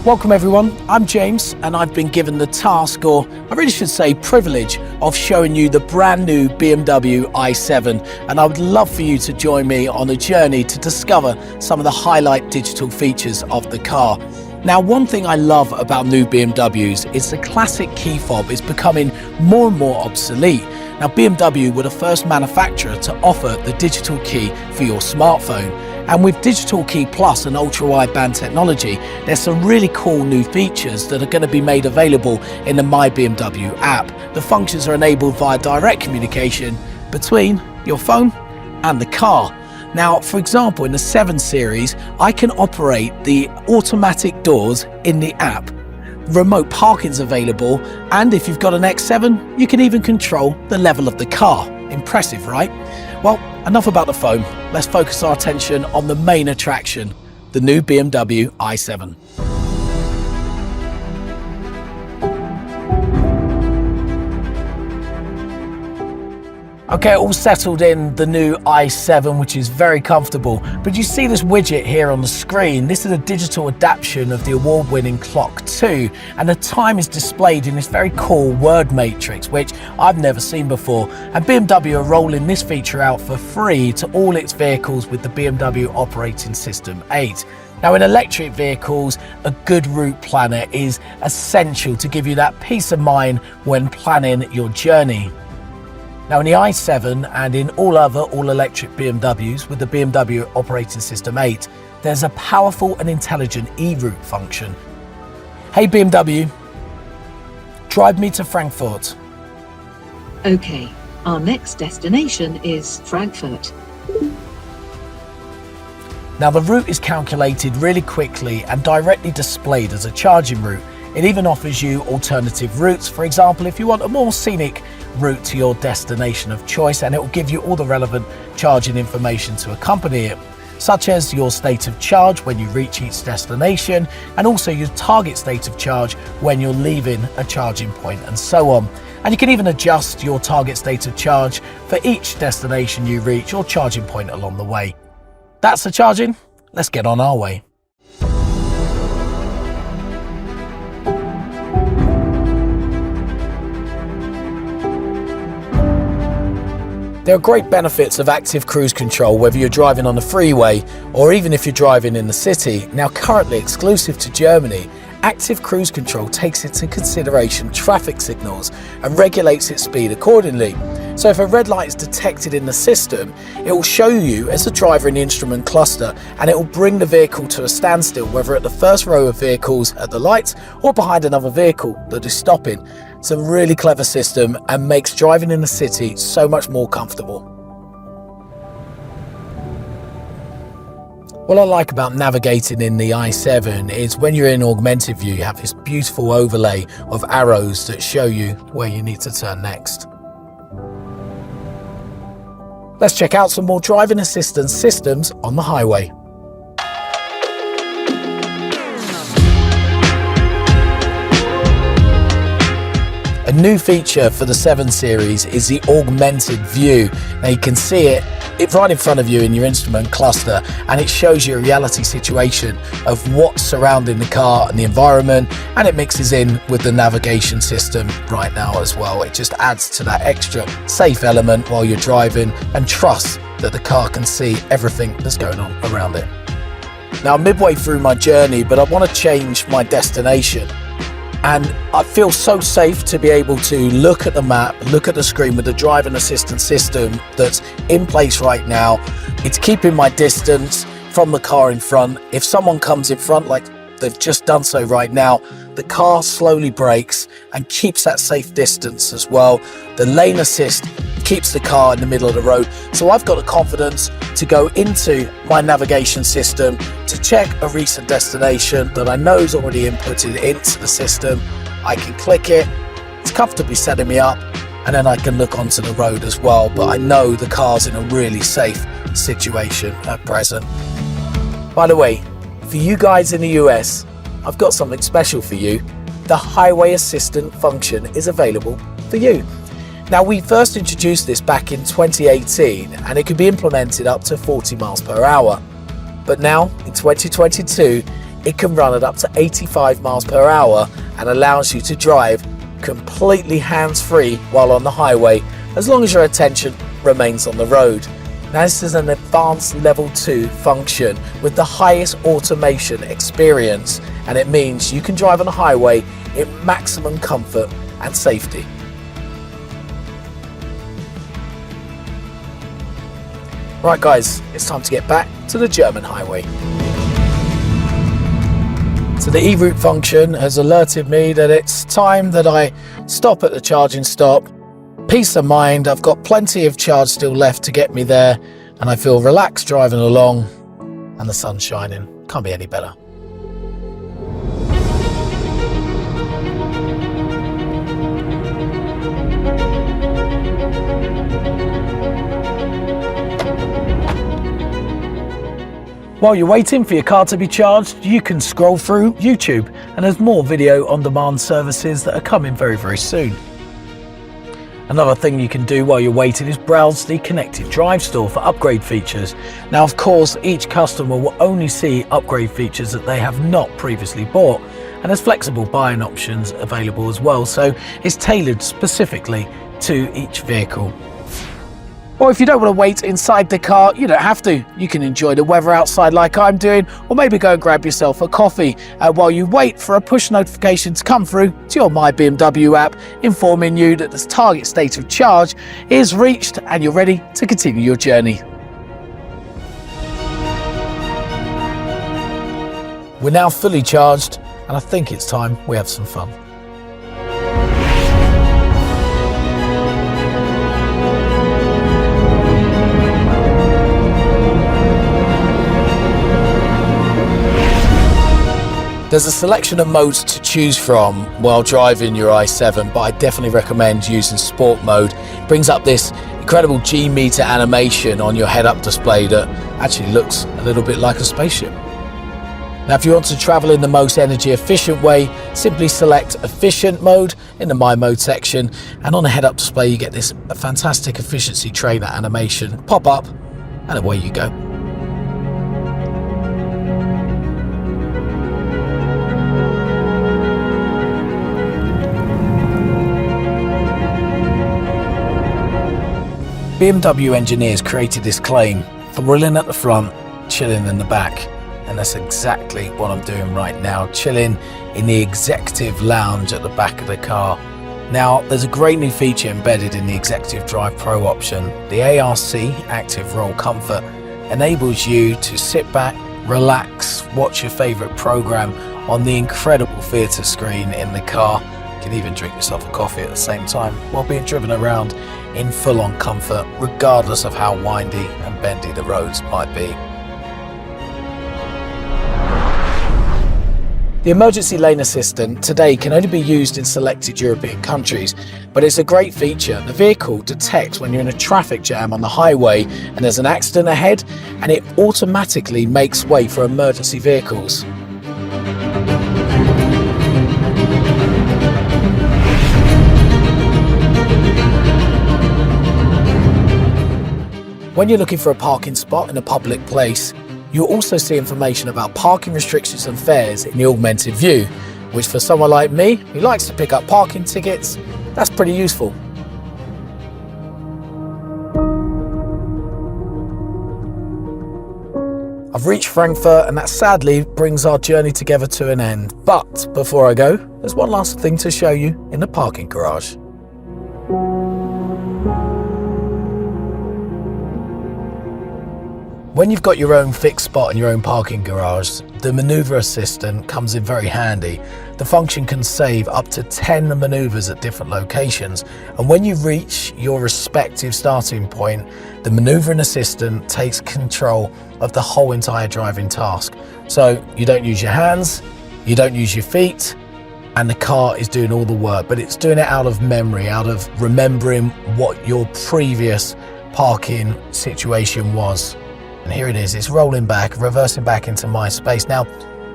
Welcome everyone, I'm James and I've been given the task, or I really should say privilege, of showing you the brand new BMW i7, and I would love for you to join me on a journey to discover some of the highlight digital features of the car. Now, one thing I love about new BMWs is the classic key fob is becoming more and more obsolete. Now, BMW were the first manufacturer to offer the digital key for your smartphone. And with Digital Key Plus and ultra-wideband technology, there's some really cool new features that are going to be made available in the My BMW app. The functions are enabled via direct communication between your phone and the car. Now, for example, in the 7 Series, I can operate the automatic doors in the app. Remote parking's available, and if you've got an X7, you can even control the level of the car. Impressive, right? Well, enough about the phone. Let's focus our attention on the main attraction, the new BMW i7. Okay, all settled in the new i7, which is very comfortable. But you see this widget here on the screen. This is a digital adaptation of the award-winning Clock 2, and the time is displayed in this very cool word matrix, which I've never seen before. And BMW are rolling this feature out for free to all its vehicles with the BMW operating system 8. Now, in electric vehicles, a good route planner is essential to give you that peace of mind when planning your journey. Now, in the i7 and in all other all-electric BMWs with the BMW operating system 8, there's a powerful and intelligent e-route function. Hey BMW, drive me to Frankfurt. Okay, our next destination is Frankfurt. Now, the route is calculated really quickly and directly displayed as a charging route. It even offers you alternative routes, for example, if you want a more scenic route to your destination of choice, and it will give you all the relevant charging information to accompany it, such as your state of charge when you reach each destination, and also your target state of charge when you're leaving a charging point, and so on. And you can even adjust your target state of charge for each destination you reach or charging point along the way. That's the charging. Let's get on our way. There are great benefits of active cruise control whether you're driving on the freeway or even if you're driving in the city. Now, currently exclusive to Germany, active cruise control takes into consideration traffic signals and regulates its speed accordingly. So if a red light is detected in the system, it will show you as a driver in the instrument cluster, and it will bring the vehicle to a standstill, whether at the first row of vehicles at the lights or behind another vehicle that is stopping. It's a really clever system and makes driving in the city so much more comfortable. What I like about navigating in the i7 is when you're in augmented view, you have this beautiful overlay of arrows that show you where you need to turn next. Let's check out some more driving assistance systems on the highway. A new feature for the 7 Series is the augmented view. Now, you can see it right in front of you in your instrument cluster, and it shows you a reality situation of what's surrounding the car and the environment, and it mixes in with the navigation system right now as well. It just adds to that extra safe element while you're driving and trust that the car can see everything that's going on around it. Now, I'm midway through my journey, but I want to change my destination. And I feel so safe to be able to look at the map, look at the screen with the driving assistance system that's in place right now. It's keeping my distance from the car in front. If someone comes in front like they've just done so right now, the car slowly brakes and keeps that safe distance as well. The lane assist keeps the car in the middle of the road. So I've got the confidence to go into my navigation system to check a recent destination that I know is already inputted into the system. I can click it, it's comfortably setting me up, and then I can look onto the road as well. But I know the car's in a really safe situation at present. By the way, for you guys in the US, I've got something special for you. The Highway Assistant function is available for you. Now, we first introduced this back in 2018, and it could be implemented up to 40 miles per hour. But now, in 2022, it can run at up to 85 miles per hour and allows you to drive completely hands-free while on the highway, as long as your attention remains on the road. Now, this is an advanced level 2 function with the highest automation experience, and it means you can drive on the highway in maximum comfort and safety. Right guys, it's time to get back to the German highway. So the e-route function has alerted me that it's time that I stop at the charging stop. Peace of mind, I've got plenty of charge still left to get me there, and I feel relaxed driving along, and the sun's shining. Can't be any better. While you're waiting for your car to be charged, you can scroll through YouTube, and there's more video on demand services that are coming very, very soon. Another thing you can do while you're waiting is browse the connected drive store for upgrade features. Now, of course, each customer will only see upgrade features that they have not previously bought, and there's flexible buying options available as well, so it's tailored specifically to each vehicle. Or if you don't want to wait inside the car, you don't have to. You can enjoy the weather outside like I'm doing, or maybe go and grab yourself a coffee while you wait for a push notification to come through to your My BMW app, informing you that the target state of charge is reached and you're ready to continue your journey. We're now fully charged, and I think it's time we have some fun. There's a selection of modes to choose from while driving your i7, but I definitely recommend using Sport mode. It brings up this incredible G-meter animation on your head-up display that actually looks a little bit like a spaceship. Now, if you want to travel in the most energy efficient way, simply select Efficient mode in the My Mode section, and on the head-up display you get this fantastic efficiency trainer animation pop up, and away you go. BMW engineers created this claim: thrilling at the front, chilling in the back. And that's exactly what I'm doing right now, chilling in the executive lounge at the back of the car. Now, there's a great new feature embedded in the Executive Drive Pro option. The ARC, Active Roll Comfort, enables you to sit back, relax, watch your favorite program on the incredible theatre screen in the car. You can even drink yourself a coffee at the same time while being driven around in full-on comfort, regardless of how windy and bendy the roads might be. The emergency lane assistant today can only be used in selected European countries, but it's a great feature. The vehicle detects when you're in a traffic jam on the highway and there's an accident ahead, and it automatically makes way for emergency vehicles. When you're looking for a parking spot in a public place, you'll also see information about parking restrictions and fares in the augmented view, which for someone like me who likes to pick up parking tickets, that's pretty useful. I've reached Frankfurt, and that sadly brings our journey together to an end. But before I go, there's one last thing to show you in the parking garage. When you've got your own fixed spot in your own parking garage, the maneuver assistant comes in very handy. The function can save up to 10 maneuvers at different locations, and when you reach your respective starting point, the maneuvering assistant takes control of the whole entire driving task. So you don't use your hands, you don't use your feet, and the car is doing all the work, but it's doing it out of memory, out of remembering what your previous parking situation was. And here it is, it's rolling back, reversing back into my space. Now,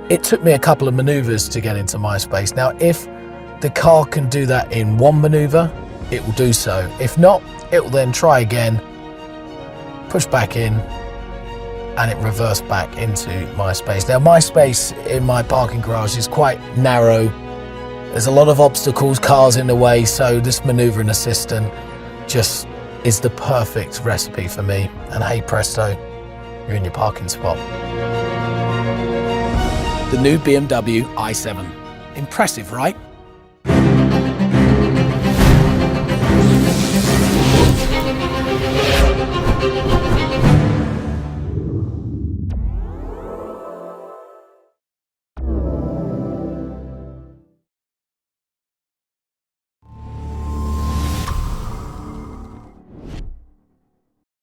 it took me a couple of maneuvers to get into my space. Now, if the car can do that in one maneuver, it will do so. If not, it will then try again, push back in, and it reversed back into my space. Now my space in my parking garage is quite narrow. There's a lot of obstacles, cars in the way, so this manoeuvring assistant just is the perfect recipe for me. And hey presto, you're in your parking spot. The new BMW i7. Impressive, right?